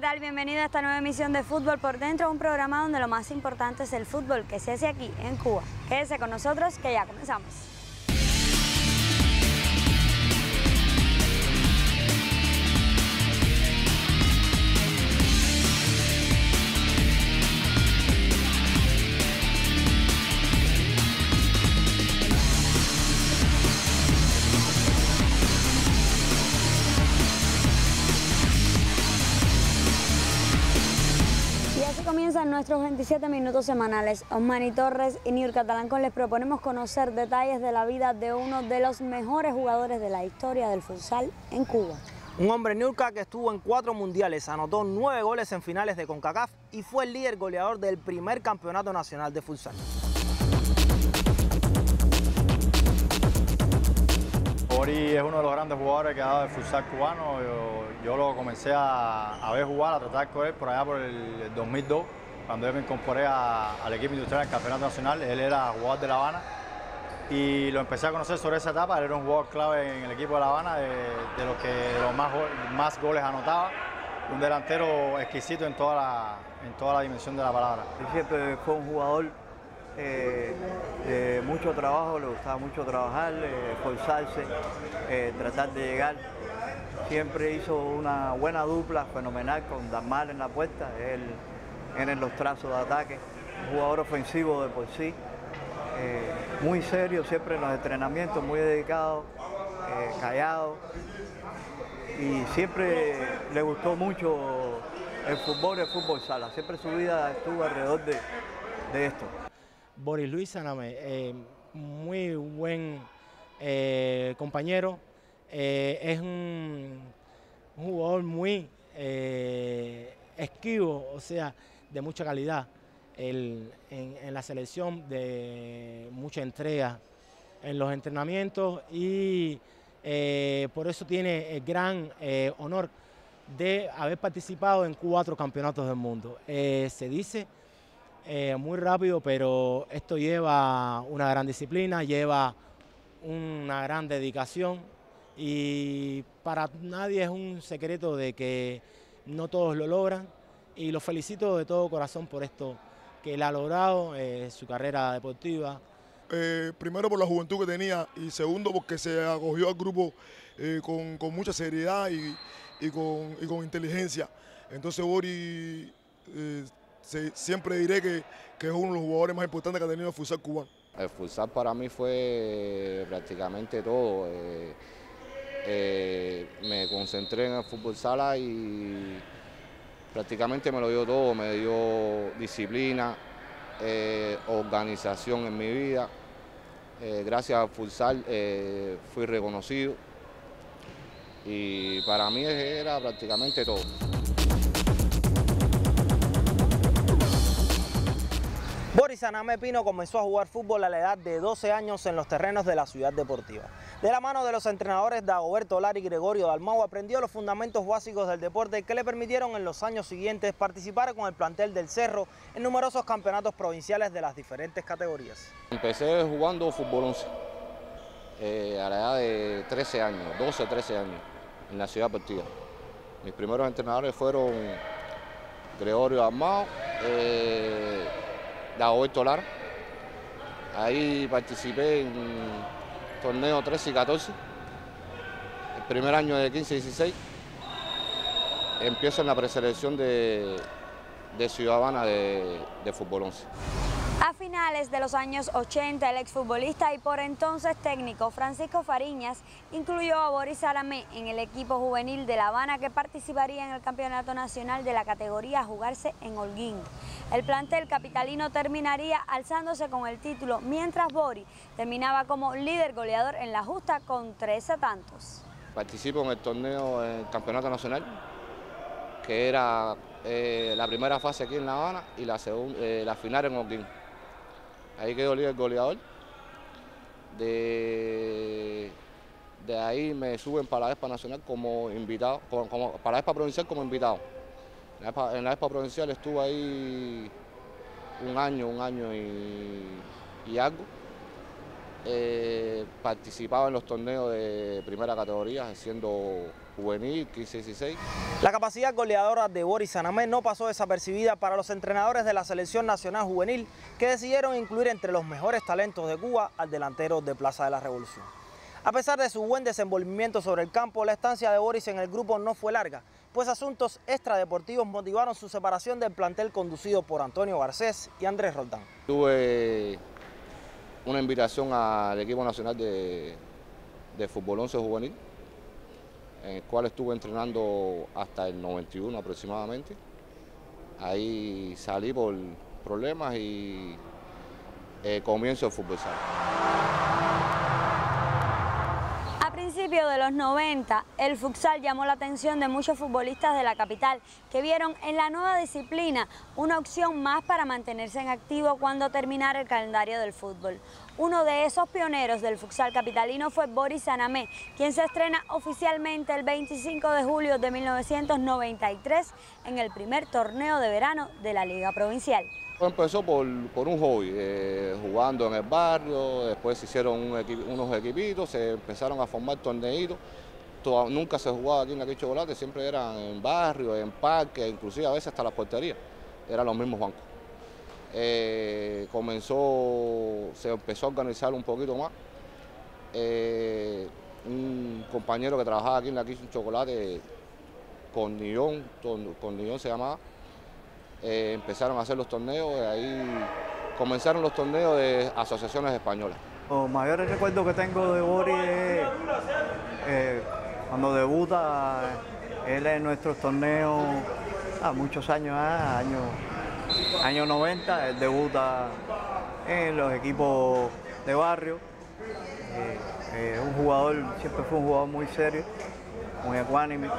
¿qué tal? Bienvenido a esta nueva emisión de Fútbol por Dentro, un programa donde lo más importante es el fútbol que se hace aquí en Cuba. Quédese con nosotros que ya comenzamos. Comienzan nuestros 27 minutos semanales. Osmani Torres y Niurka Talancón les proponemos conocer detalles de la vida de uno de los mejores jugadores de la historia del futsal en Cuba. Un hombre, Niurka, que estuvo en 4 mundiales, anotó 9 goles en finales de CONCACAF y fue el líder goleador del primer campeonato nacional de futsal. Bori es uno de los grandes jugadores que ha dado el futsal cubano. Yo lo comencé a ver jugar, a tratar con él por allá por el 2002, cuando yo me incorporé al equipo industrial del campeonato nacional. Él era jugador de La Habana y lo empecé a conocer sobre esa etapa. Él era un jugador clave en el equipo de La Habana, de los que más goles anotaba. Un delantero exquisito en toda la dimensión de la palabra. Él siempre fue un jugador de mucho trabajo, le gustaba mucho trabajar, esforzarse, tratar de llegar. Siempre hizo una buena dupla fenomenal con Damar en la puerta, él en los trazos de ataque, un jugador ofensivo de por sí, muy serio siempre en los entrenamientos, muy dedicado, callado, y siempre le gustó mucho el fútbol sala, siempre su vida estuvo alrededor de esto. Boris Luis Saname, muy buen compañero, es un jugador muy esquivo, o sea, de mucha calidad en la selección, de mucha entrega en los entrenamientos y por eso tiene el gran honor de haber participado en 4 campeonatos del mundo. Se dice muy rápido, pero esto lleva una gran disciplina, lleva una gran dedicación y para nadie es un secreto de que no todos lo logran y lo felicito de todo corazón por esto que él ha logrado, su carrera deportiva. Primero por la juventud que tenía y segundo porque se acogió al grupo con mucha seriedad y con inteligencia. Entonces Bori siempre diré que es uno de los jugadores más importantes que ha tenido el futsal cubano. El futsal para mí fue prácticamente todo. Me concentré en el fútbol sala y prácticamente me lo dio todo. Me dio disciplina, organización en mi vida. Gracias al futsal fui reconocido y para mí era prácticamente todo. Boris Saname Pino comenzó a jugar fútbol a la edad de 12 años en los terrenos de la ciudad deportiva. De la mano de los entrenadores Dagoberto Lara y Gregorio Dalmau aprendió los fundamentos básicos del deporte que le permitieron en los años siguientes participar con el plantel del Cerro en numerosos campeonatos provinciales de las diferentes categorías. Empecé jugando fútbol 11 a la edad de 13 años, 12 o 13 años en la ciudad deportiva. Mis primeros entrenadores fueron Gregorio Dalmau, Dagoberto Lara. Ahí participé en torneos 13 y 14, el primer año de 15 y 16, empiezo en la preselección de Ciudad Habana de fútbol 11. A finales de los años 80, el exfutbolista y por entonces técnico Francisco Fariñas incluyó a Boris Saname en el equipo juvenil de La Habana que participaría en el campeonato nacional de la categoría a jugarse en Holguín. El plantel capitalino terminaría alzándose con el título, mientras Boris terminaba como líder goleador en la justa con 13 tantos. Participo en el torneo en el campeonato nacional, que era la primera fase aquí en La Habana y la final en Holguín. Ahí quedó líder goleador. De ahí me suben para la Expa Nacional como invitado, para la Expa Provincial como invitado. En la Expa Provincial estuve ahí un año y algo. Participaba en los torneos de primera categoría, siendo juvenil, 15-16. La capacidad goleadora de Boris Sanamé no pasó desapercibida para los entrenadores de la Selección Nacional Juvenil, que decidieron incluir entre los mejores talentos de Cuba al delantero de Plaza de la Revolución. A pesar de su buen desenvolvimiento sobre el campo, la estancia de Boris en el grupo no fue larga, pues asuntos extradeportivos motivaron su separación del plantel conducido por Antonio Garcés y Andrés Roldán. Tuve una invitación al equipo nacional de fútbol 11 juvenil, en el cual estuve entrenando hasta el 91 aproximadamente. Ahí salí por problemas y comienzo el fútbol sala. A principios de los 90, el futsal llamó la atención de muchos futbolistas de la capital que vieron en la nueva disciplina una opción más para mantenerse en activo cuando terminara el calendario del fútbol. Uno de esos pioneros del futsal capitalino fue Boris Sanamé, quien se estrena oficialmente el 25 de julio de 1993 en el primer torneo de verano de la Liga Provincial. Empezó por un hobby, jugando en el barrio, después se hicieron unos equipitos, se empezaron a formar torneitos. Nunca se jugaba aquí en la Quincho Chocolate, siempre eran en barrio, en parques, inclusive a veces hasta las porterías, eran los mismos bancos. Se empezó a organizar un poquito más. Un compañero que trabajaba aquí en la Quincho Chocolate, Cornillón se llamaba, empezaron a hacer los torneos, y ahí comenzaron los torneos de asociaciones españolas. Los mayores recuerdos que tengo de Boris es cuando debuta él en nuestros torneos, muchos años, años 90, él debuta en los equipos de barrio. Siempre fue un jugador muy serio, muy ecuánime.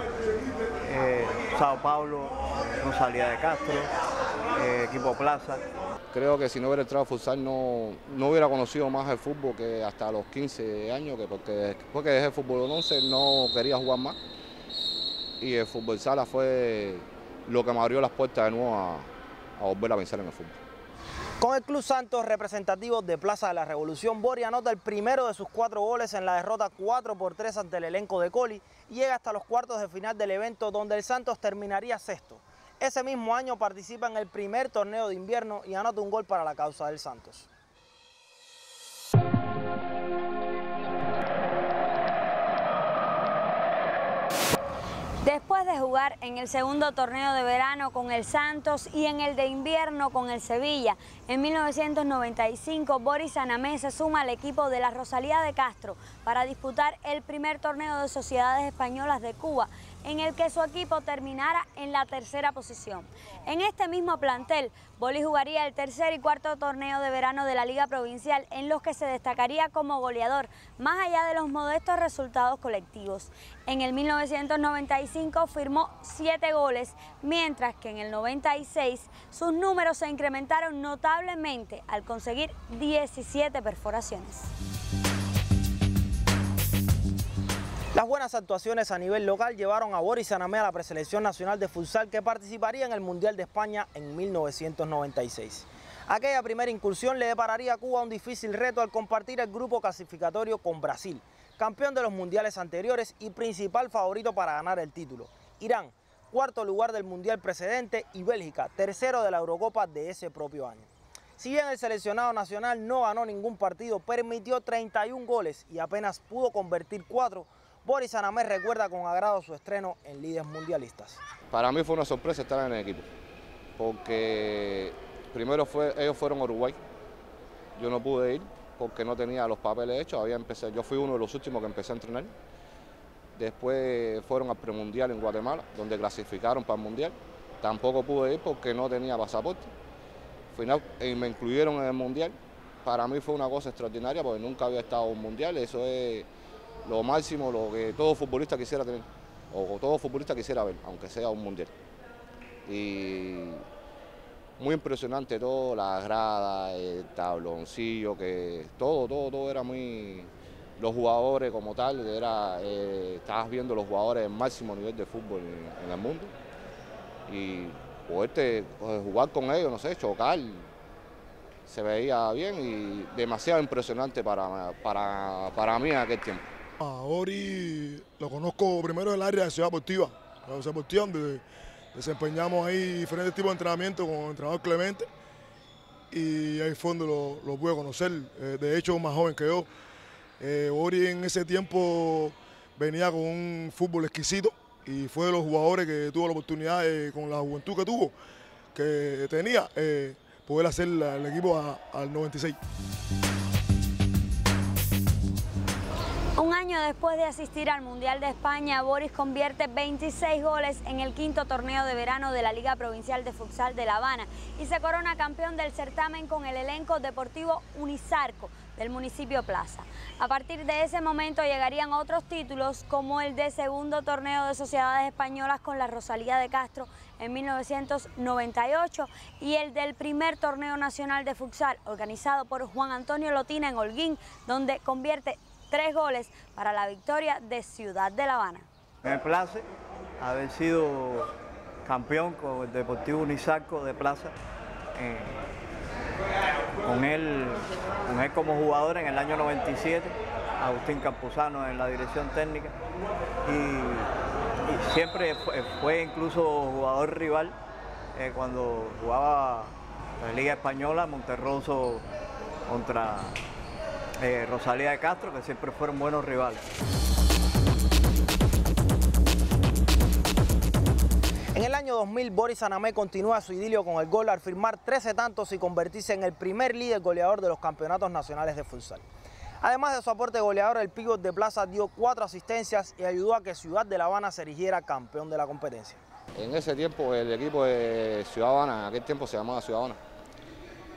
Sao Paulo, no salía de Castro, equipo Plaza. Creo que si no hubiera entrado a futsal no hubiera conocido más el fútbol que hasta los 15 años, porque después que dejé el fútbol 11 no quería jugar más. Y el fútbol sala fue lo que me abrió las puertas de nuevo a volver a pensar en el fútbol. Con el Club Santos, representativo de Plaza de la Revolución, Boris anota el primero de sus 4 goles en la derrota 4-3 ante el elenco de Coli y llega hasta los cuartos de final del evento, donde el Santos terminaría sexto. Ese mismo año participa en el primer torneo de invierno y anota un gol para la causa del Santos. Después de jugar en el segundo torneo de verano con el Santos y en el de invierno con el Sevilla, en 1995 Boris Sanamé se suma al equipo de la Rosalía de Castro para disputar el primer torneo de sociedades españolas de Cuba, en el que su equipo terminara en la tercera posición. En este mismo plantel, Boris jugaría el tercer y cuarto torneo de verano de la Liga Provincial, en los que se destacaría como goleador, más allá de los modestos resultados colectivos. En el 1995 firmó 7 goles, mientras que en el 96 sus números se incrementaron notablemente al conseguir 17 perforaciones. Las buenas actuaciones a nivel local llevaron a Boris Sanamé a la preselección nacional de futsal, que participaría en el Mundial de España en 1996. Aquella primera incursión le depararía a Cuba un difícil reto al compartir el grupo clasificatorio con Brasil, campeón de los mundiales anteriores y principal favorito para ganar el título. Irán, cuarto lugar del mundial precedente, y Bélgica, tercero de la Eurocopa de ese propio año. Si bien el seleccionado nacional no ganó ningún partido, permitió 31 goles y apenas pudo convertir 4, Boris Sanamé recuerda con agrado su estreno en líderes mundialistas. Para mí fue una sorpresa estar en el equipo, porque primero ellos fueron a Uruguay, yo no pude ir porque no tenía los papeles hechos, yo fui uno de los últimos que empecé a entrenar. Después fueron al premundial en Guatemala, donde clasificaron para el mundial, tampoco pude ir porque no tenía pasaporte. Al final me incluyeron en el mundial, para mí fue una cosa extraordinaria porque nunca había estado en un mundial, eso es lo máximo, lo que todo futbolista quisiera tener, o todo futbolista quisiera ver, aunque sea un mundial. Y muy impresionante todo, la grada, el tabloncillo, que todo era muy... Los jugadores como tal, estabas viendo los jugadores del máximo nivel de fútbol en el mundo. Y poder jugar con ellos, no sé, chocar, se veía bien y demasiado impresionante para mí en aquel tiempo. A Boris lo conozco primero del área de Ciudad Deportiva. La Ciudad Deportiva, donde desempeñamos ahí diferentes tipos de entrenamiento con el entrenador Clemente. Y ahí fue donde lo pude conocer, de hecho más joven que yo. Boris en ese tiempo venía con un fútbol exquisito y fue de los jugadores que tuvo la oportunidad, con la juventud que tenía, poder hacer el equipo al 96. Un año después de asistir al Mundial de España, Boris convierte 26 goles en el quinto torneo de verano de la Liga Provincial de Futsal de La Habana y se corona campeón del certamen con el elenco deportivo Unisarco del municipio Plaza. A partir de ese momento llegarían otros títulos como el de segundo torneo de sociedades españolas con la Rosalía de Castro en 1998 y el del primer torneo nacional de futsal organizado por Juan Antonio Lotina en Holguín, donde convierte 3 goles para la victoria de Ciudad de La Habana. Me place haber sido campeón con el Deportivo Unisarco de Plaza, con él como jugador en el año 97, Agustín Campuzano en la dirección técnica y siempre fue incluso jugador rival cuando jugaba la Liga Española, Monterroso contra Rosalía de Castro, que siempre fueron buenos rivales. En el año 2000, Boris Sanamé continúa su idilio con el gol al firmar 13 tantos y convertirse en el primer líder goleador de los campeonatos nacionales de futsal. Además de su aporte goleador, el pívot de Plaza dio 4 asistencias y ayudó a que Ciudad de La Habana se erigiera campeón de la competencia. En ese tiempo el equipo de Ciudad Habana, en aquel tiempo se llamaba Ciudad Habana,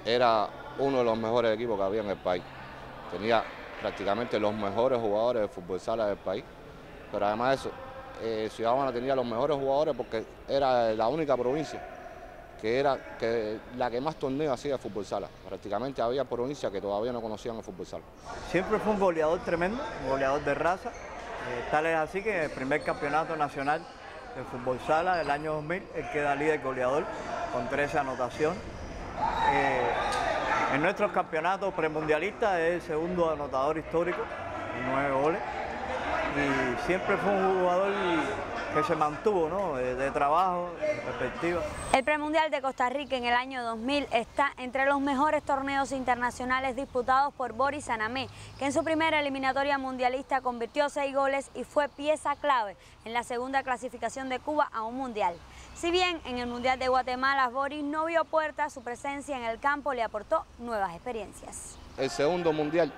era uno de los mejores equipos que había en el país. Tenía prácticamente los mejores jugadores de fútbol sala del país, pero además de eso, Ciudad Habana tenía los mejores jugadores porque era la única provincia que era la que más torneos hacía de fútbol sala. Prácticamente había provincias que todavía no conocían el fútbol sala. Siempre fue un goleador tremendo, un goleador de raza. Tal es así que el primer campeonato nacional de fútbol sala del año 2000, él queda líder goleador con 13 anotaciones. En nuestros campeonatos premundialistas es el segundo anotador histórico, 9 goles. Y siempre fue un jugador que se mantuvo, ¿no?, de trabajo, de perspectiva. El premundial de Costa Rica en el año 2000 está entre los mejores torneos internacionales disputados por Boris Sanamé, que en su primera eliminatoria mundialista convirtió 6 goles y fue pieza clave en la segunda clasificación de Cuba a un mundial. Si bien en el Mundial de Guatemala Boris no vio puertas, su presencia en el campo le aportó nuevas experiencias. El segundo mundial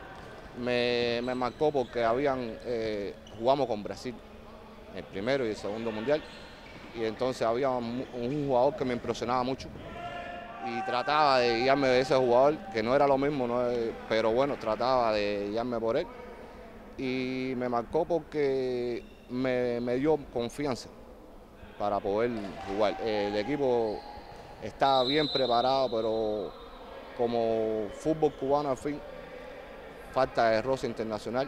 me marcó porque jugamos con Brasil, el primero y el segundo mundial, y entonces había un jugador que me impresionaba mucho y trataba de guiarme de ese jugador, que no era lo mismo, pero bueno, trataba de guiarme por él, y me marcó porque me dio confianza para poder jugar. El equipo estaba bien preparado, pero como fútbol cubano al fin, falta de roce internacional.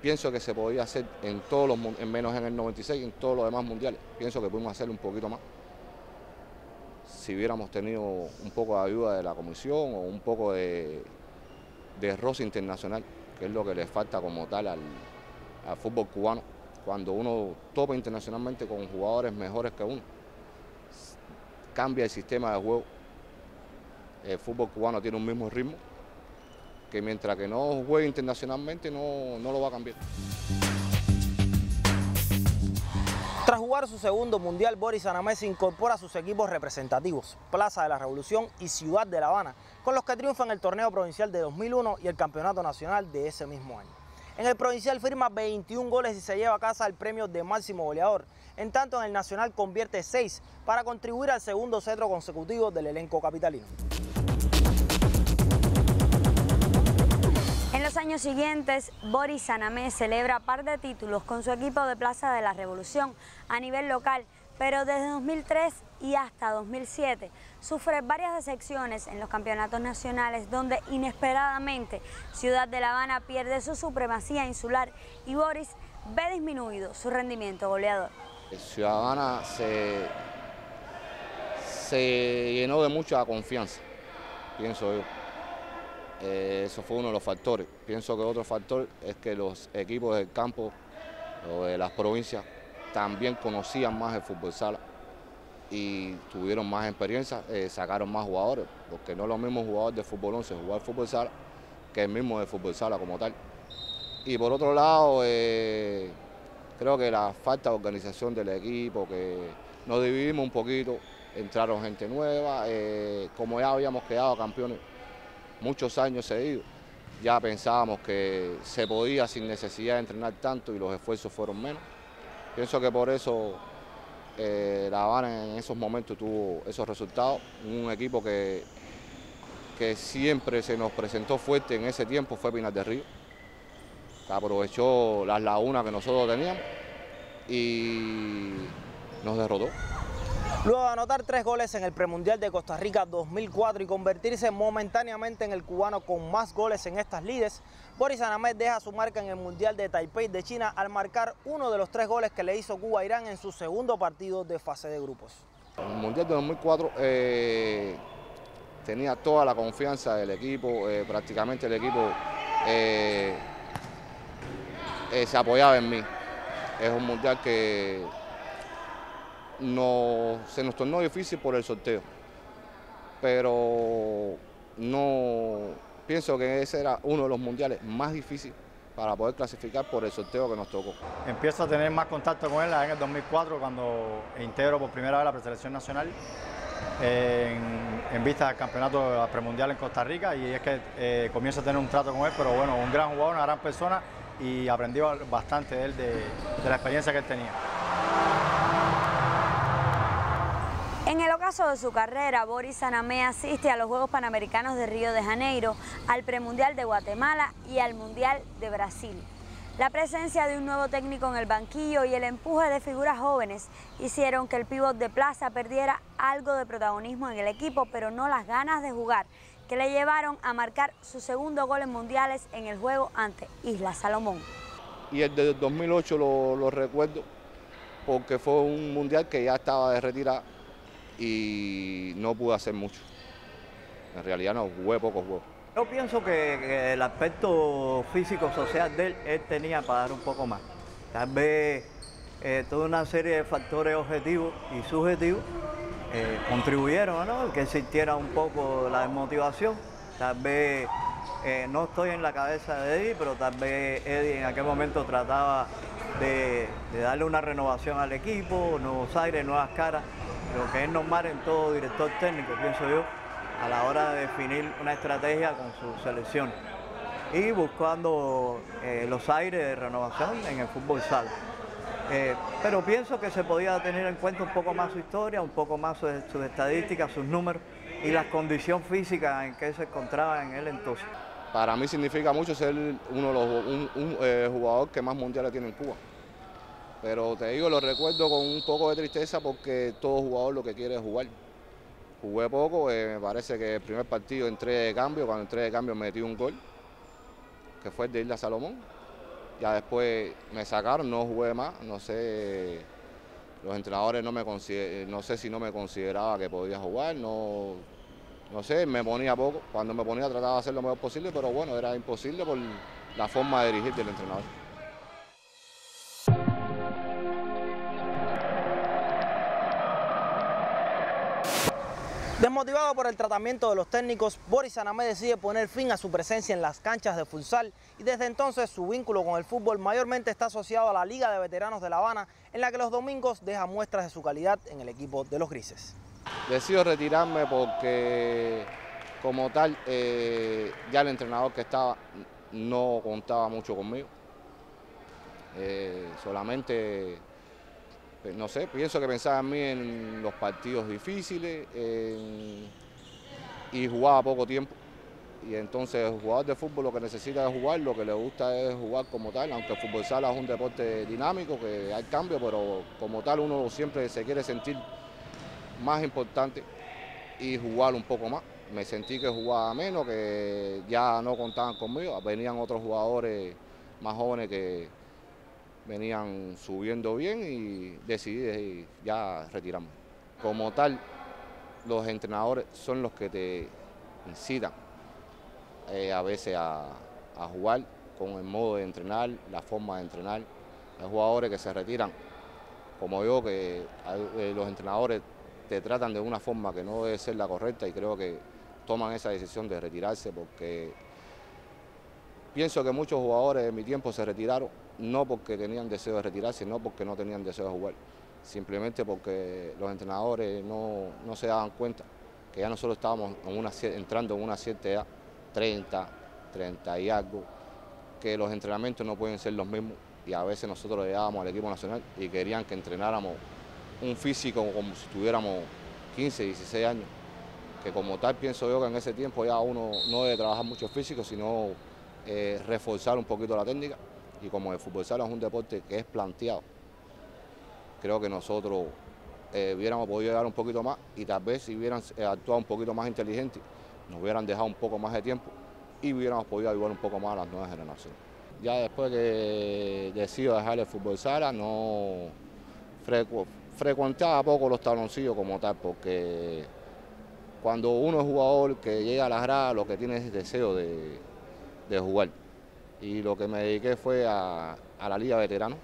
Pienso que se podía hacer en todos los, menos en el 96, en todos los demás mundiales. Pienso que pudimos hacer un poquito más. Si hubiéramos tenido un poco de ayuda de la comisión o un poco de roce internacional, que es lo que le falta como tal al fútbol cubano. Cuando uno topa internacionalmente con jugadores mejores que uno, cambia el sistema de juego. El fútbol cubano tiene un mismo ritmo, que mientras que no juegue internacionalmente no lo va a cambiar. Tras jugar su segundo mundial, Boris Sanamé se incorpora a sus equipos representativos, Plaza de la Revolución y Ciudad de La Habana, con los que triunfa en el torneo provincial de 2001 y el campeonato nacional de ese mismo año. En el provincial firma 21 goles y se lleva a casa el premio de máximo goleador. En tanto, en el nacional convierte 6 para contribuir al segundo cetro consecutivo del elenco capitalino. En los años siguientes, Boris Sanamé celebra par de títulos con su equipo de Plaza de la Revolución a nivel local, pero desde 2003 y hasta 2007 sufre varias decepciones en los campeonatos nacionales donde inesperadamente Ciudad de La Habana pierde su supremacía insular y Boris ve disminuido su rendimiento goleador. Ciudad de La Habana se llenó de mucha confianza, pienso yo. Eso fue uno de los factores. Pienso que otro factor es que los equipos del campo o de las provincias también conocían más el fútbol sala y tuvieron más experiencia, sacaron más jugadores, porque no es lo mismo jugador de fútbol 11 jugar fútbol sala que el mismo de fútbol sala como tal. Y por otro lado, creo que la falta de organización del equipo, que nos dividimos un poquito, entraron gente nueva, como ya habíamos quedado campeones muchos años seguidos, ya pensábamos que se podía sin necesidad de entrenar tanto y los esfuerzos fueron menos. Pienso que por eso La Habana en esos momentos tuvo esos resultados. Un equipo que siempre se nos presentó fuerte en ese tiempo fue Pinar del Río, que aprovechó las lagunas que nosotros teníamos y nos derrotó. Luego de anotar 3 goles en el premundial de Costa Rica 2004 y convertirse momentáneamente en el cubano con más goles en estas lides, Boris Anamed deja su marca en el mundial de Taipei de China al marcar uno de los 3 goles que le hizo Cuba a Irán en su segundo partido de fase de grupos. En el mundial de 2004 tenía toda la confianza del equipo, prácticamente el equipo se apoyaba en mí. Es un mundial que se nos tornó difícil por el sorteo, pero no pienso que ese era uno de los mundiales más difíciles para poder clasificar por el sorteo que nos tocó. Empiezo a tener más contacto con él en el 2004 cuando integro por primera vez la preselección nacional en vista del campeonato premundial en Costa Rica, y es que comienzo a tener un trato con él, pero bueno, un gran jugador, una gran persona, y aprendí bastante de él, de la experiencia que él tenía. En el ocaso de su carrera, Boris Anamed asiste a los Juegos Panamericanos de Río de Janeiro, al Premundial de Guatemala y al Mundial de Brasil. La presencia de un nuevo técnico en el banquillo y el empuje de figuras jóvenes hicieron que el pívot de plaza perdiera algo de protagonismo en el equipo, pero no las ganas de jugar, que le llevaron a marcar su segundo gol en mundiales en el juego ante Isla Salomón. Y el de 2008 lo recuerdo porque fue un mundial que ya estaba de retirada y no pude hacer mucho. En realidad no, jugué pocos juegos. Yo pienso que el aspecto físico-social de él tenía para dar un poco más. Tal vez toda una serie de factores objetivos y subjetivos contribuyeron, ¿no?, que sintiera un poco la desmotivación. Tal vez no estoy en la cabeza de Eddie, pero tal vez Eddie en aquel momento trataba de darle una renovación al equipo, nuevos aires, nuevas caras, lo que es normal en todo director técnico, pienso yo, a la hora de definir una estrategia con su selección y buscando los aires de renovación en el fútbol sala. Pero pienso que se podía tener en cuenta un poco más su historia, un poco más sus estadísticas, sus números y la condición física en que se encontraba en él entonces. Para mí significa mucho ser uno de los jugador que más mundiales tiene en Cuba. Pero te digo, lo recuerdo con un poco de tristeza porque todo jugador lo que quiere es jugar. Jugué poco, me parece que el primer partido entré de cambio, cuando entré de cambio metí un gol, que fue el de Isla Salomón. Ya después me sacaron, no jugué más, no sé, los entrenadores no sé si no me consideraba que podía jugar, no sé, me ponía poco. Cuando me ponía trataba de hacer lo mejor posible, pero bueno, era imposible por la forma de dirigir del entrenador. Desmotivado por el tratamiento de los técnicos, Boris Anamed decide poner fin a su presencia en las canchas de futsal y desde entonces su vínculo con el fútbol mayormente está asociado a la Liga de Veteranos de La Habana, en la que los domingos deja muestras de su calidad en el equipo de los grises. Decido retirarme porque como tal ya el entrenador que estaba no contaba mucho conmigo, solamente... No sé, pienso que pensaba en mí en los partidos difíciles y jugaba poco tiempo. Y entonces el jugador de fútbol lo que necesita es jugar, lo que le gusta es jugar como tal, aunque el fútbol sala es un deporte dinámico, que hay cambio, pero como tal uno siempre se quiere sentir más importante y jugar un poco más. Me sentí que jugaba menos, que ya no contaban conmigo, venían otros jugadores más jóvenes que venían subiendo bien y decidí ya retirarme. Como tal, los entrenadores son los que te incitan a veces a jugar con el modo de entrenar, la forma de entrenar. Hay jugadores que se retiran, como yo, que los entrenadores te tratan de una forma que no debe ser la correcta, y creo que toman esa decisión de retirarse, porque pienso que muchos jugadores de mi tiempo se retiraron no porque tenían deseo de retirarse, no porque no tenían deseo de jugar, simplemente porque los entrenadores no se daban cuenta que ya nosotros estábamos entrando en una cierta edad, 30 y algo, que los entrenamientos no pueden ser los mismos, y a veces nosotros llegábamos al equipo nacional y querían que entrenáramos un físico como si tuviéramos 15, 16 años, que como tal pienso yo que en ese tiempo ya uno no debe trabajar mucho el físico, sino reforzar un poquito la técnica, y como el fútbol sala es un deporte que es planteado, creo que nosotros hubiéramos podido llegar un poquito más, y tal vez si hubieran actuado un poquito más inteligente, nos hubieran dejado un poco más de tiempo y hubiéramos podido ayudar un poco más a las nuevas generaciones. Ya después que decido dejar el fútbol sala, no frecuentaba poco los taloncillos como tal, porque cuando uno es jugador que llega a las gradas, lo que tiene es deseo de jugar. Y lo que me dediqué fue a la Liga Veterano.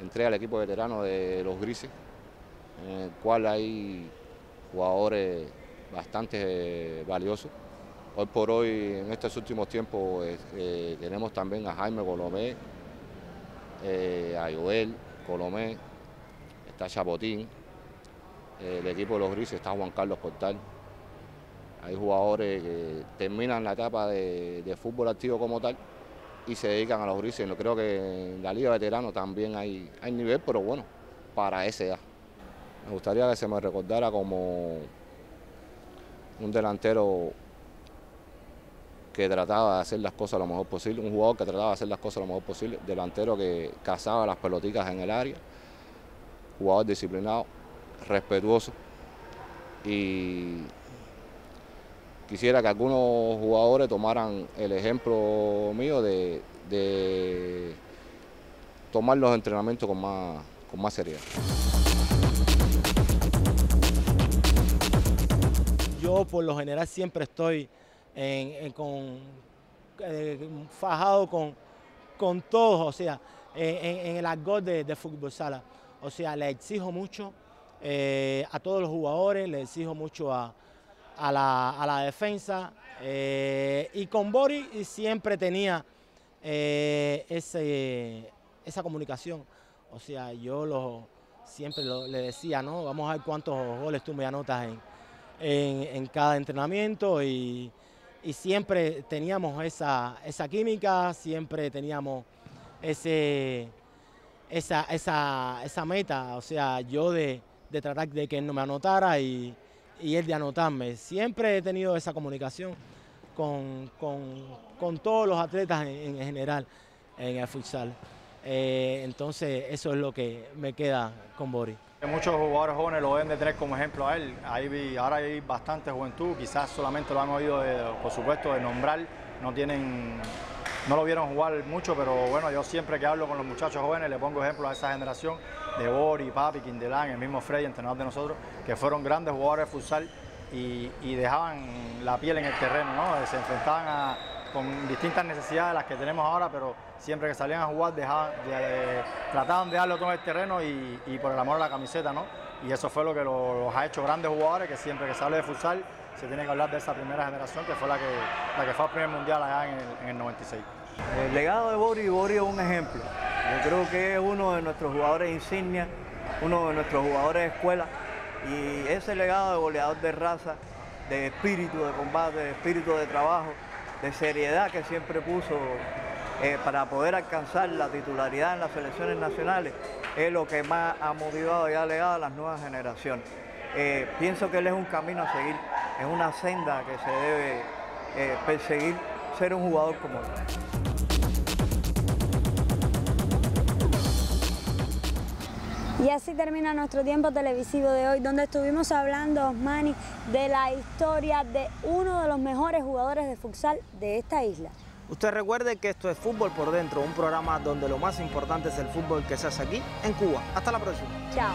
Entré al equipo veterano de los Grises, en el cual hay jugadores bastante valiosos. Hoy por hoy, en estos últimos tiempos, tenemos también a Jaime Colomé, a Joel Colomé, está Chapotín, el equipo de los Grises está Juan Carlos Portal. Hay jugadores que terminan la etapa de fútbol activo como tal y se dedican a los Grises. Yo creo que en la Liga Veterano también hay nivel, pero bueno, para esa edad. Me gustaría que se me recordara como un delantero que trataba de hacer las cosas lo mejor posible, un jugador que trataba de hacer las cosas lo mejor posible, delantero que cazaba las peloticas en el área, jugador disciplinado, respetuoso, y quisiera que algunos jugadores tomaran el ejemplo mío de tomar los entrenamientos con más seriedad. Yo por lo general siempre estoy fajado con todos, o sea, en el argot de fútbol sala. O sea, le exijo mucho a todos los jugadores, le exijo mucho a la defensa, y con Boris siempre tenía esa comunicación. O sea, yo siempre le decía, ¿no? Vamos a ver cuántos goles tú me anotas en cada entrenamiento, y siempre teníamos esa química, siempre teníamos esa meta, o sea, yo de tratar de que él no me anotara y él de anotarme. Siempre he tenido esa comunicación con todos los atletas en general en el futsal. Entonces eso es lo que me queda con Boris. Muchos jugadores jóvenes lo deben de tener como ejemplo a él. Ahora hay bastante juventud, quizás solamente lo han oído, por supuesto, de nombrar. No lo vieron jugar mucho, pero bueno, yo siempre que hablo con los muchachos jóvenes le pongo ejemplo a esa generación de Boris, Papi, Quindelán, el mismo Freddy, entrenador de nosotros, que fueron grandes jugadores de futsal y dejaban la piel en el terreno, ¿no? Se enfrentaban con distintas necesidades las que tenemos ahora, pero siempre que salían a jugar trataban de darlo todo en el terreno y por el amor a la camiseta, ¿no? Y eso fue lo que los ha hecho grandes jugadores, que siempre que se habla de futsal se tiene que hablar de esa primera generación, que fue la que fue al primer mundial allá en el 96. El legado de Boris es un ejemplo. Yo creo que es uno de nuestros jugadores insignia, uno de nuestros jugadores de escuela, y ese legado de goleador de raza, de espíritu de combate, de espíritu de trabajo, de seriedad que siempre puso para poder alcanzar la titularidad en las selecciones nacionales, es lo que más ha motivado y ha legado a las nuevas generaciones. Pienso que él es un camino a seguir, es una senda que se debe perseguir, ser un jugador como él. Y así termina nuestro tiempo televisivo de hoy, donde estuvimos hablando, Osmani, de la historia de uno de los mejores jugadores de futsal de esta isla. Usted recuerde que esto es Fútbol por Dentro, un programa donde lo más importante es el fútbol que se hace aquí en Cuba. Hasta la próxima. Chao.